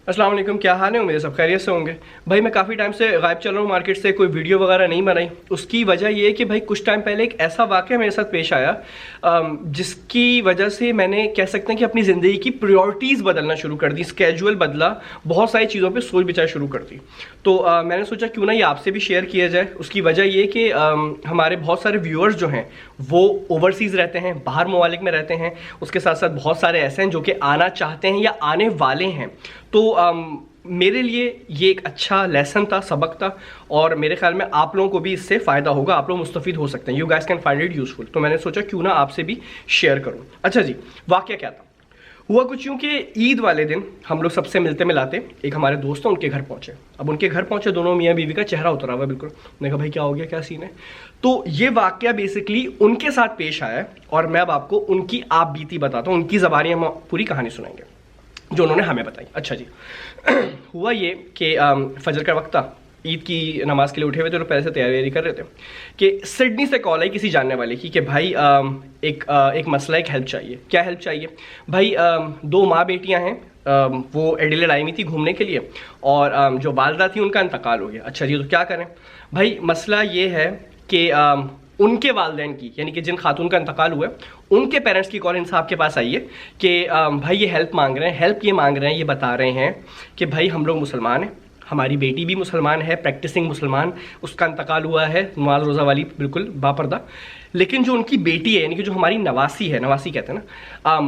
अस्सलाम वालेकुम, क्या हाल है? उम्मीद है सब खैरियत से होंगे। भाई मैं काफ़ी टाइम से गायब चल रहा हूँ मार्केट से, कोई वीडियो वगैरह नहीं बनाई। उसकी वजह ये है कि भाई कुछ टाइम पहले एक ऐसा वाक़या मेरे साथ पेश आया जिसकी वजह से मैंने कह सकते हैं कि अपनी ज़िंदगी की प्रायोरिटीज़ बदलना शुरू कर दी, स्केड्यूल बदला, बहुत सारी चीज़ों पर सोच विचार शुरू कर दी। तो मैंने सोचा क्यों ना ये आपसे भी शेयर किया जाए। उसकी वजह ये कि हमारे बहुत सारे व्यूअर्स जो हैं वो ओवरसीज़ रहते हैं, बाहर ममालिक में रहते हैं। उसके साथ साथ बहुत सारे ऐसे हैं जो कि आना चाहते हैं या आने वाले हैं। तो मेरे लिए ये एक अच्छा लेसन था, सबक था, और मेरे ख्याल में आप लोगों को भी इससे फ़ायदा होगा, आप लोग मुस्तफ़ीद हो सकते हैं। You guys can find it useful. तो मैंने सोचा क्यों ना आपसे भी शेयर करूं। अच्छा जी, वाक़या क्या था? हुआ कुछ यूँ कि ईद वाले दिन हम लोग सबसे मिलते मिलाते एक हमारे दोस्त हैं, उनके घर पहुँचे। अब उनके घर पहुँचे, दोनों मियाँ बीवी का चेहरा उतरा हुआ बिल्कुल। मैंने कहा भाई क्या हो गया, क्या सीन है? तो ये वाक़या बेसिकली उनके साथ पेश आया और मैं अब आपको उनकी आप बीती बताता हूँ, उनकी ज़बानी हम पूरी कहानी सुनाएंगे जो उन्होंने हमें बताई। अच्छा जी, हुआ ये कि फजर का वक्त था, ईद की नमाज़ के लिए उठे हुए थे, तो पहले से तैयारी कर रहे थे कि सिडनी से कॉल आई किसी जानने वाले की कि भाई एक मसला, एक हेल्प चाहिए। क्या हेल्प चाहिए? भाई दो माँ बेटियाँ हैं, वो एडिलेड आई हुई थी घूमने के लिए, और जो वालदा थी उनका इंतकाल हो गया। अच्छा जी, तो क्या करें? भाई मसला ये है कि उनके वालदैन की, यानी कि जिन खातून का इंतकाल हुआ है, उनके पेरेंट्स की कॉल इन साहब के पास आई है कि भाई ये हेल्प मांग रहे हैं। हेल्प ये मांग रहे हैं, ये बता रहे हैं कि भाई हम लोग मुसलमान हैं, हमारी बेटी भी मुसलमान है, प्रैक्टिसिंग मुसलमान, उसका इंतकाल हुआ है, नमाज रोज़ा वाली बिल्कुल बापर्दा। लेकिन जो उनकी बेटी है, यानी कि जो हमारी नवासी है, नवासी कहते हैं ना,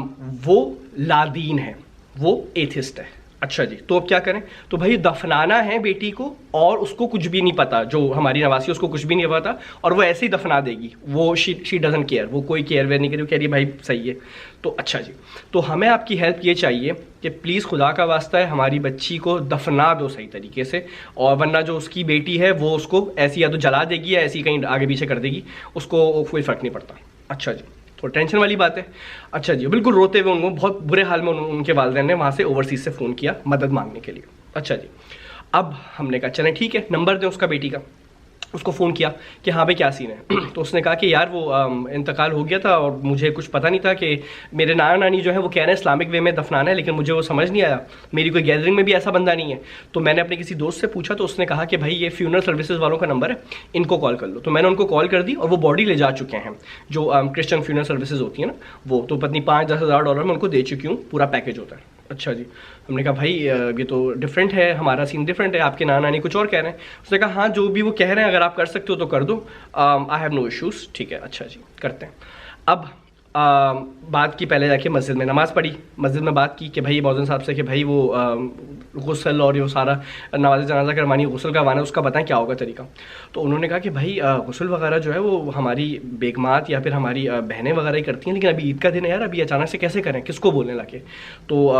वो लादीन है, वो एथिस्ट है। अच्छा जी, तो अब क्या करें? तो भाई दफनाना है बेटी को, और उसको कुछ भी नहीं पता, जो हमारी नवासी उसको कुछ भी नहीं पता, और वो ऐसे ही दफना देगी। वो शी डजंट केयर, वो कोई केयर वेयर नहीं करी, वो कह रही है भाई सही है। तो अच्छा जी, तो हमें आपकी हेल्प ये चाहिए कि प्लीज़ खुदा का वास्ता है हमारी बच्ची को दफना दो सही तरीके से, और वरना जो उसकी बेटी है वो उसको ऐसी या तो जला देगी या ऐसी कहीं आगे पीछे कर देगी, उसको कोई फ़र्क नहीं पड़ता। अच्छा जी, तो टेंशन वाली बात है। अच्छा जी, बिल्कुल रोते हुए उनको, बहुत बुरे हाल में उनके वालिदैन ने वहाँ से ओवरसीज़ से फ़ोन किया मदद मांगने के लिए। अच्छा जी, अब हमने कहा चलें ठीक है, नंबर दें उसका बेटी का। उसको फ़ोन किया कि हाँ भाई क्या सीन है? तो उसने कहा कि यार वो इंतकाल हो गया था और मुझे कुछ पता नहीं था कि मेरे नाना नानी जो है वो कह रहे हैं इस्लामिक वे में दफनाना है, लेकिन मुझे वो समझ नहीं आया, मेरी कोई गैदरिंग में भी ऐसा बंदा नहीं है। तो मैंने अपने किसी दोस्त से पूछा, तो उसने कहा कि भाई ये फ्यूनरल सर्विसेज वालों का नंबर है, इनको कॉल कर लो। तो मैंने उनको कॉल कर दी और वो बॉडी ले जा चुके हैं, जो क्रिश्चियन फ्यूनरल सर्विसेज होती है ना, वो तो पत्नी $5-10,000 में उनको दे चुकी हूँ, पूरा पैकेज होता है। अच्छा जी, हमने कहा भाई ये तो डिफरेंट है, हमारा सीन डिफरेंट है, आपके नाना नानी कुछ और कह रहे हैं। उसने कहा हाँ जो भी वो कह रहे हैं अगर आप कर सकते हो तो कर दो, आई हैव नो इश्यूज़। ठीक है, अच्छा जी करते हैं। अब बात की, पहले जाके मस्जिद में नमाज़ पढ़ी, मस्जिद में बात की कि भाई मौज़िन साहब से कि भाई वो गुस्ल और ये सारा नमाज़ जनाजा करवानी, गुस्ल करवाना, उसका बताएं क्या होगा तरीका। तो उन्होंने कहा कि भाई गुस्ल वगैरह जो है वो हमारी बेगमात या फिर हमारी बहनें वगैरह ही करती हैं, लेकिन अभी ईद का दिन है यार, अभी अचानक से कैसे करें, किसको बोलने लगे? तो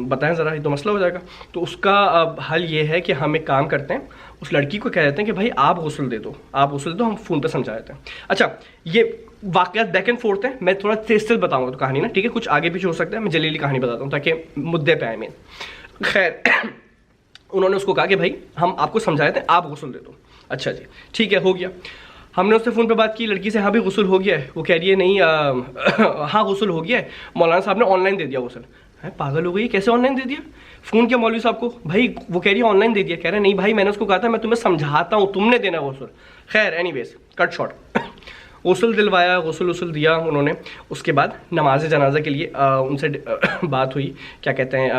बताएं ज़रा, ये तो मसला हो जाएगा। तो उसका हल ये है कि हम एक काम करते हैं, उस लड़की को कह देते हैं कि भाई आप गुस्ल दे दो, आप गुस्ल दो, हम फ़ोन पर समझा देते हैं। अच्छा, ये वाक़यात बैक एंड फोर्थ है, मैं थोड़ा तेज तेज बताऊंगा तो कहानी ना, ठीक है, कुछ आगे पीछे हो सकता है, मैं जलीली कहानी बताता हूँ ताकि मुद्दे पे आए मेन। खैर उन्होंने उसको कहा कि भाई हम आपको समझा देते हैं, आप गुस्ल दे दो। अच्छा जी ठीक है, हो गया। हमने उससे फ़ोन पे बात की लड़की से, हाँ भाई गुस्ल हो गया है। वो कह रही है नहीं हाँ गुस्ल हो गया है, मौलाना साहब ने ऑनलाइन दे दिया गुस्ल। है पागल हो गई, कैसे ऑनलाइन दे दिया? फ़ोन किया मौलवी साहब को, भाई वो कह रही है ऑनलाइन दे दिया। कह रहे नहीं भाई मैंने उसको कहा था मैं तुम्हें समझाता हूँ, तुमने देना गुस्ल। खैर एनीवेज कट शॉर्ट, गुस्ल दिलवाया, गुस्ल उसल दिया उन्होंने। उसके बाद नमाज जनाजा के लिए उनसे बात हुई, क्या कहते हैं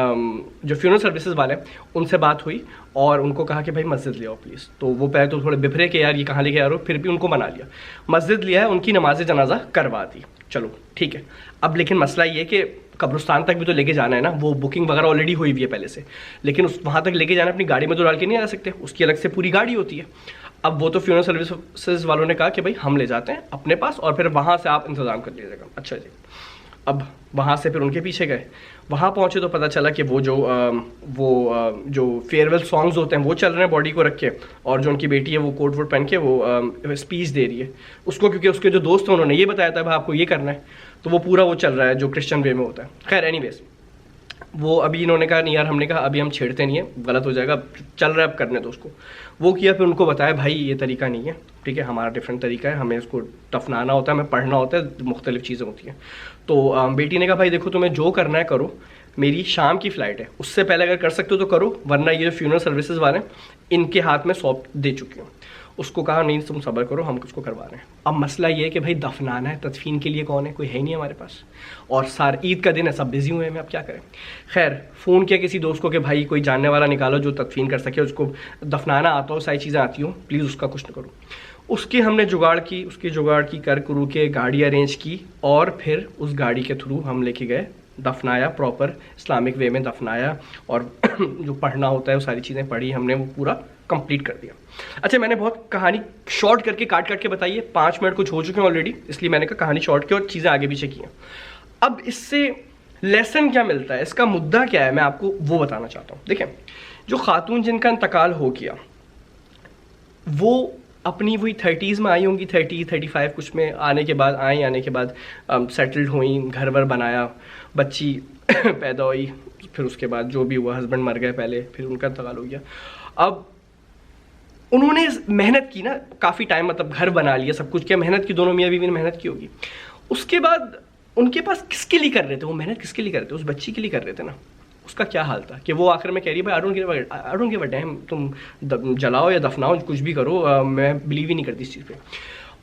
जो फ्यूनरल सर्विसेज वाले हैं उनसे बात हुई, और उनको कहा कि भाई मस्जिद ले आओ प्लीज़। तो वो पहले तो थोड़े बिफरे के यार ये कहाँ लेके आ रहे हो, फिर भी उनको मना लिया, मस्जिद लिया है, उनकी नमाज जनाजा करवा दी। चलो ठीक है। अब लेकिन मसला ये कि कब्रिस्तान तक भी तो लेके जाना है ना, वो बुकिंग वगैरह ऑलरेडी हुई हुई है पहले से, लेकिन उस वहाँ तक लेके जाना, अपनी गाड़ी में तो डाल के नहीं आ सकते, उसकी अलग से पूरी गाड़ी होती है। अब वो तो फ्यूनरल सर्विसेज वालों ने कहा कि भाई हम ले जाते हैं अपने पास और फिर वहाँ से आप इंतज़ाम कर लीजिएगा। अच्छा जी, अब वहाँ से फिर उनके पीछे गए, वहाँ पहुँचे तो पता चला कि वो जो फेयरवेल सॉन्ग्स होते हैं वो चल रहे हैं बॉडी को रख के, और जो उनकी बेटी है वो कोट वोट पहन के वो स्पीच दे रही है उसको, क्योंकि उसके जो दोस्त हैं उन्होंने ये बताया था भाई आपको ये करना है, तो वो पूरा वो चल रहा है जो क्रिश्चियन वे में होता है। खैर एनीवेज वो अभी इन्होंने कहा नहीं यार, हमने कहा अभी हम छेड़ते नहीं है, गलत हो जाएगा, चल रहा है अब करने दो उसको। वो किया, फिर उनको बताया भाई ये तरीका नहीं है, ठीक है, हमारा डिफरेंट तरीका है, हमें इसको दफनाना होता है, हमें पढ़ना होता है, मुख्तलिफ चीज़ें होती हैं। तो बेटी ने कहा भाई देखो तुम्हें जो करना है करो, मेरी शाम की फ़्लाइट है, उससे पहले अगर कर सकते हो तो करो, वरना ये जो फ्यूनरल सर्विसेज वाले हैं इनके हाथ में सौंप दे चुकी हूँ। उसको कहा नहीं तुम सब्र करो, हम उसको करवा रहे हैं। अब मसला ये है कि भाई दफनाना है, तदफीन के लिए कौन है, कोई है नहीं हमारे पास, और सार ईद का दिन है, सब बिजी हुए हैं, अब क्या करें। खैर फ़ोन किया किसी दोस्त को कि भाई कोई जानने वाला निकालो जो तदफीन कर सके, उसको दफनाना आता हो, सारी चीज़ें आती हो, प्लीज़ उसका कुछ न करो। उसकी हमने जुगाड़ की, उसकी जुगाड़ की कर करू के गाड़ी अरेंज की, और फिर उस गाड़ी के थ्रू हम लेके गए, दफनाया, प्रॉपर इस्लामिक वे में दफनाया, और जो पढ़ना होता है वो सारी चीज़ें पढ़ी हमने, वो पूरा कंप्लीट कर दिया। अच्छा, मैंने बहुत कहानी शॉर्ट करके काट के बताई है, 5 मिनट कुछ हो चुके हैं ऑलरेडी, इसलिए मैंने कहा कहानी शॉर्ट की और चीज़ें आगे पीछे की हैं। अब इससे लेसन क्या मिलता है, इसका मुद्दा क्या है, मैं आपको वो बताना चाहता हूँ। देखें, जो खातून जिनका इंतकाल हो गया वो अपनी वही 30s में आई होंगी, 30, 35 कुछ में आने के बाद आने के बाद सेटल्ड हुई, घर वर बनाया, बच्ची पैदा हुई, फिर उसके बाद जो भी हुआ, हस्बैंड मर गए पहले, फिर उनका इंतकाल हो गया। अब उन्होंने मेहनत की ना काफ़ी टाइम, मतलब घर बना लिया, सब कुछ किया, मेहनत की, दोनों मियाँ बीवी ने मेहनत की होगी। उसके बाद उनके पास किसके लिए कर रहे थे वो मेहनत, किसके लिए कर रहे थे, उस बच्ची के लिए कर रहे थे ना। उसका क्या हाल था कि वो आखिर में कह रही है भाई I don't give a dam, तुम जलाओ या दफनाओ, कुछ भी करो, मैं बिलीव ही नहीं करती इस चीज़ पे।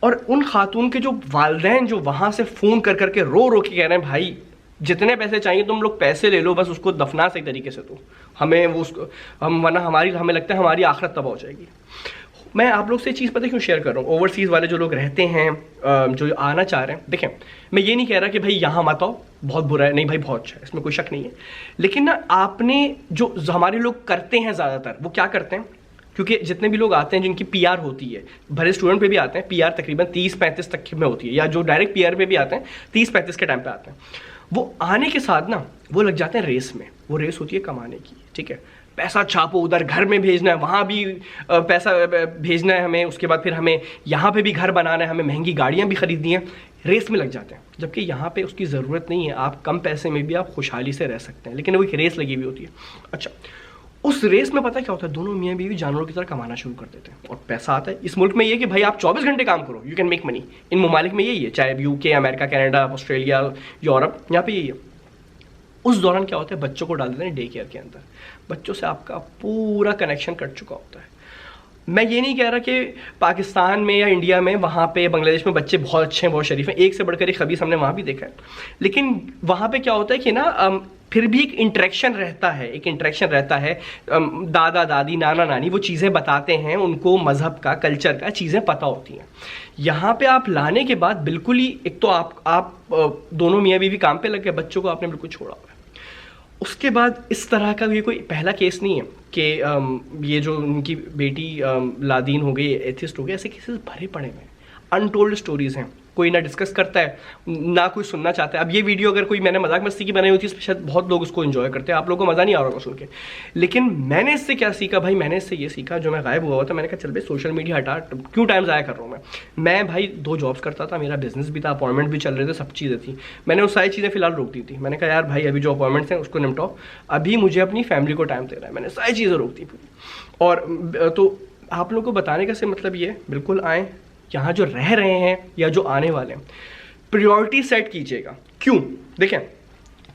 और उन खातून के जो वालदैन जो वहाँ से फ़ोन कर करके रो के कह रहे हैं भाई जितने पैसे चाहिए तुम लोग पैसे ले लो, बस उसको दफना सही तरीके से, तो हमें वो उसको हम, वरना हमें लगता है हमारी आखिरत तबाह हो जाएगी। मैं आप लोग से चीज़ पता क्यों शेयर कर रहा हूँ, ओवरसीज़ वाले जो लोग रहते हैं, जो आना चाह रहे हैं, देखें मैं ये नहीं कह रहा कि भाई यहाँ मत आओ बहुत बुरा है, नहीं भाई बहुत अच्छा है, इसमें कोई शक नहीं है। लेकिन ना आपने जो हमारे लोग करते हैं ज़्यादातर, वो क्या करते हैं, क्योंकि जितने भी लोग आते हैं जिनकी पीआर होती है, भले स्टूडेंट पे भी आते हैं, पीआर तकरीबन 30-35 तक में होती है, या जो डायरेक्ट पीआर पे भी आते हैं 30-35 के टाइम पे आते हैं, वो आने के साथ ना वो लग जाते हैं रेस में। वो रेस होती है कमाने की, ठीक है, पैसा छापो, उधर घर में भेजना है, वहाँ भी पैसा भेजना है हमें, उसके बाद फिर हमें यहाँ पे भी घर बनाना है, हमें महंगी गाड़ियाँ भी खरीदनी है, रेस में लग जाते हैं। जबकि यहाँ पे उसकी ज़रूरत नहीं है, आप कम पैसे में भी आप खुशहाली से रह सकते हैं, लेकिन वो एक रेस लगी हुई होती है। अच्छा, उस रेस में पता क्या होता है, दोनों मियाँ बीवी जानवरों की तरह कमाना शुरू कर देते हैं और पैसा आता है। इस मुल्क में ये कि भाई आप 24 घंटे काम करो, यू कैन मेक मनी। इन ममालिक में यही है, चाहे UK, America, Canada, Australia, Europe, यहाँ पे यही है। उस दौरान क्या होता है, बच्चों को डाल देते हैं डे केयर के अंदर, बच्चों से आपका पूरा कनेक्शन कट चुका होता है। मैं ये नहीं कह रहा कि पाकिस्तान में या इंडिया में, वहाँ पे बांग्लादेश में बच्चे बहुत अच्छे हैं, बहुत शरीफ हैं, एक से बढ़कर एक खबीस हमने वहाँ भी देखा है, लेकिन वहाँ पे क्या होता है कि ना फिर भी एक इंटरेक्शन रहता है, दादा दादी, नाना नानी वो चीज़ें बताते हैं, उनको मज़हब का, कल्चर का चीज़ें पता होती हैं। यहाँ पे आप लाने के बाद बिल्कुल ही, एक तो आप दोनों मियाँ बीवी काम पे लग गए, बच्चों को आपने बिल्कुल छोड़ा हुआ है। उसके बाद इस तरह का ये कोई पहला केस नहीं है कि ये जो उनकी बेटी लादीन हो गई, एथिस्ट हो गई, ऐसे केसेस भरे पड़े हुए हैं, अनटोल्ड स्टोरीज हैं, कोई ना डिस्कस करता है ना कोई सुनना चाहता है। अब ये वीडियो अगर कोई मैंने मजाक मस्ती की बनाई होती है, शायद बहुत लोग उसको एंजॉय करते हैं, आप लोगों को मज़ा नहीं आ रहा होगा सुन के, लेकिन मैंने इससे क्या सीखा भाई, मैंने इससे ये सीखा, जो मैं गायब हुआ था, मैंने कहा चल भाई सोशल मीडिया हटा, क्यों टाइम ज़ाया कर रहा हूँ मैं भाई 2 जॉब्स करता था, मेरा बिजनेस भी था, अपॉइंटमेंट भी चल रहे थे, सब चीज़ें थी, मैंने वो सारी चीज़ें फिलहाल रोक दी थी। मैंने कहा यार भाई अभी जो अपॉइंटमेंट्स हैं उसको निपटाओ, अभी मुझे अपनी फैमिली को टाइम देना है, मैंने सारी चीज़ें रोक दी पूरी। और तो आप लोगों को बताने का से मतलब ये, बिल्कुल आएँ यहाँ जो रह रहे हैं या जो आने वाले हैं, प्रायोरिटी सेट कीजिएगा। क्यों, देखें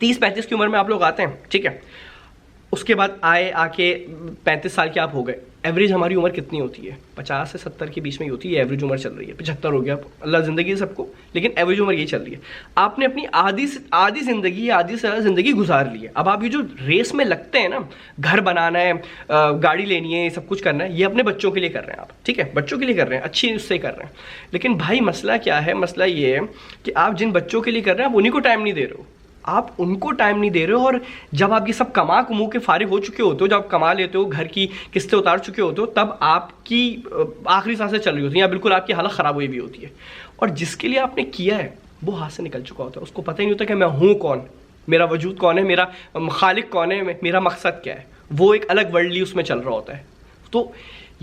30-35 की उम्र में आप लोग आते हैं, ठीक है, उसके बाद आके 35 साल के आप हो गए, एवरेज हमारी उम्र कितनी होती है, 50 से 70 के बीच में ही होती है, एवरेज उम्र चल रही है, 75 हो गया, अल्लाह ज़िंदगी सबको, लेकिन एवरेज उम्र यही चल रही है। आपने अपनी आधी ज़िंदगी, आधी से ज़्यादा ज़िंदगी गुजार ली है। अब आप ये जो रेस में लगते हैं ना, घर बनाना है, गाड़ी लेनी है, सब कुछ करना है, ये अपने बच्चों के लिए कर रहे हैं आप, ठीक है, बच्चों के लिए कर रहे हैं, अच्छी उससे कर रहे हैं, लेकिन भाई मसला क्या है, मसला ये है कि आप जिन बच्चों के लिए कर रहे हैं आप उन्हीं को टाइम नहीं दे रहे हो, आप उनको टाइम नहीं दे रहे हो। और जब आप ये सब कमा कुमू के फारिग हो चुके होते हो, जब आप कमा लेते हो, घर की किस्तें उतार चुके होते हो, तब आपकी आखिरी सांसें चल रही होती हैं या बिल्कुल आपकी हालत ख़राब हुई भी होती है, और जिसके लिए आपने किया है वो हाथ से निकल चुका होता है, उसको पता ही नहीं होता कि मैं हूँ कौन, मेरा वजूद कौन है, मेरा खालिक कौन है, मेरा मकसद क्या है, वो एक अलग वर्ल्ड ही उसमें चल रहा होता है। तो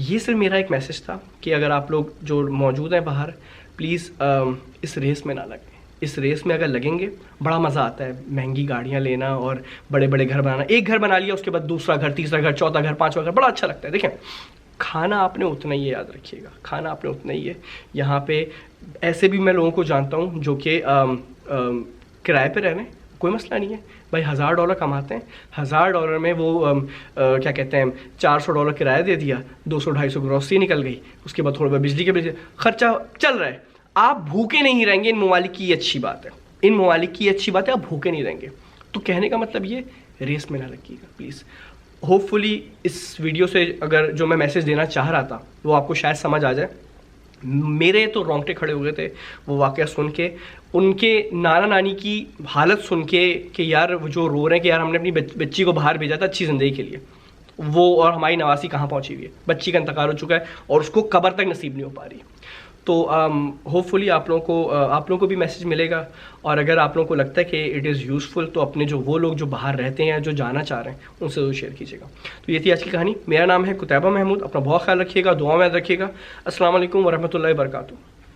ये सिर्फ मेरा एक मैसेज था कि अगर आप लोग जो मौजूद हैं बाहर, प्लीज़ इस रेस में ना लगें। इस रेस में अगर लगेंगे, बड़ा मज़ा आता है, महंगी गाड़ियाँ लेना और बड़े बड़े घर बनाना, एक घर बना लिया उसके बाद दूसरा घर, तीसरा घर, चौथा घर, पांचवा घर, बड़ा अच्छा लगता है। देखें, खाना आपने उतना ही है, याद रखिएगा, खाना आपने उतना ही है। यहाँ पे ऐसे भी मैं लोगों को जानता हूँ जो कि किराए पे रह रहे हैं, कोई मसला नहीं है भाई, $1000 कमाते हैं, $1000 में वो क्या कहते हैं $400 किराया दे दिया, 200-250 ग्रॉसरी निकल गई, उसके बाद थोड़ा बहुत बिजली के बिल खर्चा चल रहा है, आप भूखे नहीं रहेंगे। इन ममालिक की अच्छी बात है, इन ममालिक की अच्छी बात है, आप भूखे नहीं रहेंगे। तो कहने का मतलब ये, रेस में ना लगिएगा प्लीज़। होपफुली इस वीडियो से अगर जो मैं मैसेज देना चाह रहा था वो आपको शायद समझ आ जाए। मेरे तो रोंगटे खड़े हो गए थे वो वाक़या सुन के, उनके नाना नानी की हालत सुन के कि यार वो जो रो रहे हैं कि यार हमने अपनी बच्ची को बाहर भेजा था अच्छी ज़िंदगी के लिए, वो और हमारी नवासी कहाँ पहुँची हुई है, बच्ची का इंतकाल हो चुका है और उसको कब्र तक नसीब नहीं हो पा रही। तो होपफुली आप लोगों को भी मैसेज मिलेगा, और अगर आप लोगों को लगता है कि इट इज़ यूज़फुल तो अपने जो वो लोग जो बाहर रहते हैं, जो जाना चाह रहे हैं, उनसे ज़रूर शेयर कीजिएगा। तो ये थी आज की कहानी। मेरा नाम है कुतैबा महमूद, अपना बहुत ख्याल रखिएगा, दुआ में याद रखिएगा। अस्सलाम वालेकुम वरहमतुल्लाहि वबरकातुहू।